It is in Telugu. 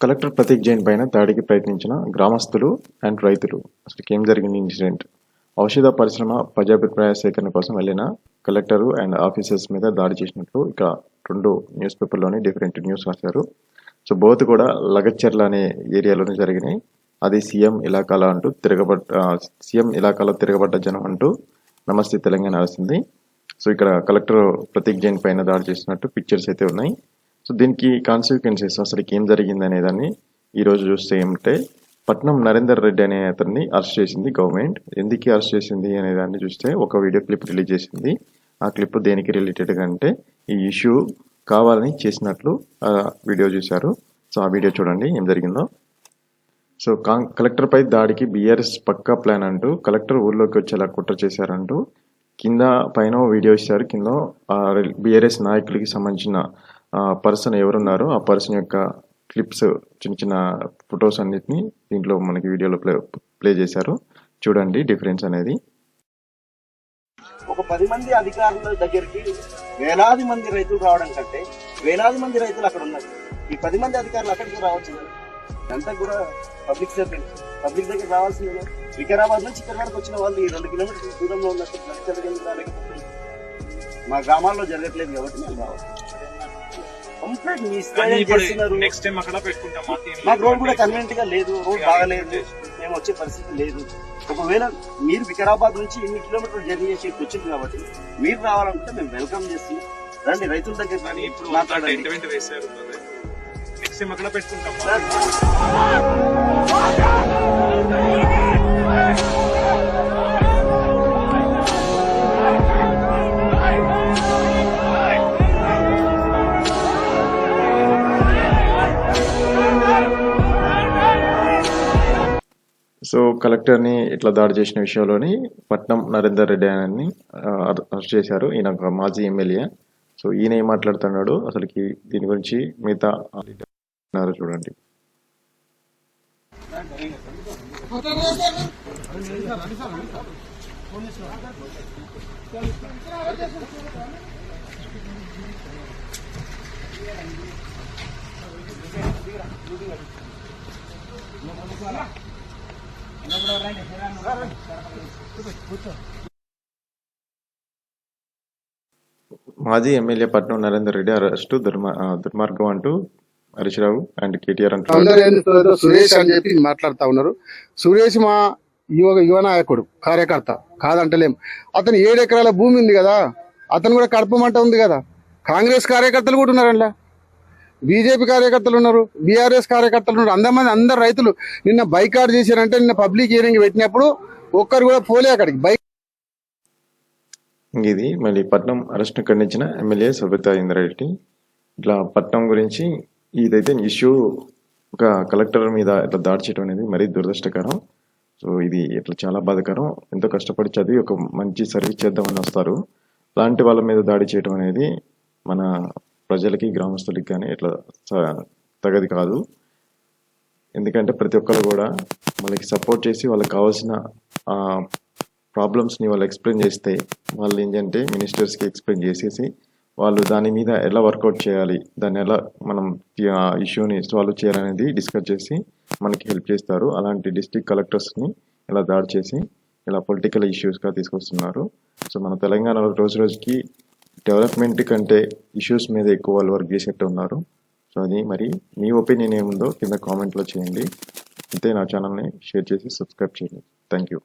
కలెక్టర్ ప్రతీక్ జైన్ పైన దాడికి ప్రయత్నించిన గ్రామస్తులు అండ్ రైతులు. అసలు ఏం జరిగింది ఇన్సిడెంట్? ఔషధ పరిశ్రమ ప్రజాభిప్రాయ సేకరణ కోసం వెళ్ళిన కలెక్టర్ అండ్ ఆఫీసర్స్ మీద దాడి చేసినట్లు ఇక 2 న్యూస్ పేపర్లోని డిఫరెంట్ న్యూస్ రాశారు. సో బోత్ కూడా లగచ్చర్ల అనే ఏరియాలోనే జరిగినాయి. అది సీఎం ఇలాకాలో తిరగబడ్డ జనం అంటూ నమస్తే తెలంగాణ రాసింది. సో ఇక్కడ కలెక్టర్ ప్రతీక్ జైన్ పైన దాడి చేసినట్టు పిక్చర్స్ అయితే ఉన్నాయి. సో దీనికి కాన్సిక్వెన్సెస్ అసలు ఏం జరిగింది అనేదాన్ని ఈరోజు చూస్తే ఏమంటే, పట్నం నరేందర్ రెడ్డి అనే అతన్ని అరెస్ట్ చేసింది గవర్నమెంట్. ఎందుకు అరెస్ట్ చేసింది అనేదాన్ని చూస్తే ఒక వీడియో క్లిప్ రిలీజ్ చేసింది. ఆ క్లిప్ దేనికి రిలేటెడ్గా అంటే ఈ ఇష్యూ కావాలని చేసినట్లు ఆ వీడియో చూశారు. సో ఆ వీడియో చూడండి ఏం జరిగిందో. సో కలెక్టర్ పై దాడికి బీఆర్ఎస్ పక్కా ప్లాన్ అంటూ కలెక్టర్ ఊర్లోకి వచ్చేలా కుట్ర చేశారంటూ కింద పైన వీడియో ఇచ్చారు. కింద బీఆర్ఎస్ నాయకులకి సంబంధించిన పర్సన్ ఎవరున్నారో ఆ పర్సన్ యొక్క క్లిప్స్, చిన్న చిన్న ఫొటోస్ అన్నిటిని దీంట్లో మనకి వీడియోలో ప్లే చేశారు. చూడండి డిఫరెన్స్ అనేది. ఒక 10 మంది అధికారుల దగ్గరికి వేలాది మంది రైతులు రావడం కంటే వేలాది మంది రైతులు అక్కడ ఉన్నారు. ఈ 10 మంది అధికారులు అక్కడికి రావచ్చు. అంతా కూడా పబ్లిక్ సర్వెంట్, పబ్లిక్ దగ్గర రావాల్సిందే. వికారాబాద్ నుంచి ఇక్కడికి వచ్చిన వాళ్ళు ఈ 2 కిలోమీటర్ల దూరంలో ఉన్నట్టు మా గ్రామాల్లో జరగట్లేదు కాబట్టి మేము రావాలి. మాకు రోడ్ కూడా కన్వీనియంట్ గా లేదు, రోడ్ బాగాలేదు, మేము వచ్చే పరిస్థితి లేదు. ఒకవేళ మీరు వికారాబాద్ నుంచి ఇన్ని కిలోమీటర్లు జర్నీ చేసి వచ్చింది కాబట్టి మీరు రావాలంటే మేము వెల్కమ్ చేస్తున్నాం. రండి రైతుల దగ్గర సో కలెక్టర్ని ఇట్లా దాడి చేసిన విషయంలోని పట్నం నరేందర్ రెడ్డి అని అరెస్ట్ చేశారు. ఈయన మాజీ ఎమ్మెల్యే. సో ఈయన ఏం మాట్లాడుతున్నాడు అసలుకి దీని గురించి మిగతా చూడండి. మాజీ ఎమ్మెల్యే పట్నం నరేందర్ రెడ్డి అరెస్టు దుర్మార్గం అంటూ హరీష్ రావు అండ్ కేటీఆర్ అంటారు. సురేష్ అని చెప్పి మాట్లాడుతా ఉన్నారు. సురేష్ మా యువ నాయకుడు, కార్యకర్త కాదంటలేం. అతను 7 ఎకరాల భూమి ఉంది కదా, అతను కూడా కడపమంట ఉంది కదా. కాంగ్రెస్ కార్యకర్తలు కూడా ఉన్నారు, అందులో బీజేపీ కార్యకర్తలు ఉన్నారు, బీఆర్ఎస్ కార్యకర్తలు ఉన్నారు. అందరు రైతులు నిన్న బైకాట్ చేశారంటే, నిన్న పబ్లిక్ హియరింగ్ పెట్టినప్పుడు ఒక్కరు కూడా పోలే అక్కడికి. ఇది మళ్ళీ పట్నం అరెస్ట్ను ఖండించిన ఎమ్మెల్యే సబితా ఇంద్రారెడ్డి. ఇట్లా పట్నం గురించి ఇదైతే ఇష్యూ, ఒక కలెక్టర్ మీద ఇట్లా దాడి చేయడం అనేది మరీ దురదృష్టకరం. సో ఇది ఇట్లా చాలా బాధాకరం. ఎంతో కష్టపడి చదివి ఒక మంచి సర్వీస్ చేద్దామని వస్తారు, అలాంటి వాళ్ళ మీద దాడి చేయడం అనేది మన ప్రజలకి, గ్రామస్తులకి కానీ ఇట్లా తగది కాదు. ఎందుకంటే ప్రతి ఒక్కరు కూడా వాళ్ళకి సపోర్ట్ చేసి వాళ్ళకి కావాల్సిన ప్రాబ్లమ్స్ని వాళ్ళు ఎక్స్ప్లెయిన్ చేస్తే, వాళ్ళు ఏంటంటే మినిస్టర్స్కి ఎక్స్ప్లెయిన్ చేసేసి వాళ్ళు దాని మీద ఎలా వర్కౌట్ చేయాలి, దాన్ని ఎలా మనం ఇష్యూని సాల్వ్ చేయాలనేది డిస్కస్ చేసి మనకి హెల్ప్ చేస్తారు. అలాంటి డిస్ట్రిక్ట్ కలెక్టర్స్ని ఇలా దాడి చేసి ఇలా పొలిటికల్ ఇష్యూస్గా తీసుకొస్తున్నారు. సో మన తెలంగాణలో రోజు రోజుకి డెవలప్మెంట్ కంటే ఇష్యూస్ మీద ఎక్కువ వాళ్ళు వర్క్ చేసేట్టు ఉన్నారు. సో అది మరి మీ ఒపీనియన్ ఏముందో కింద కామెంట్లో చేయండి. అంతే, నా ఛానల్ని షేర్ చేసి సబ్స్క్రైబ్ చేయండి. Thank you.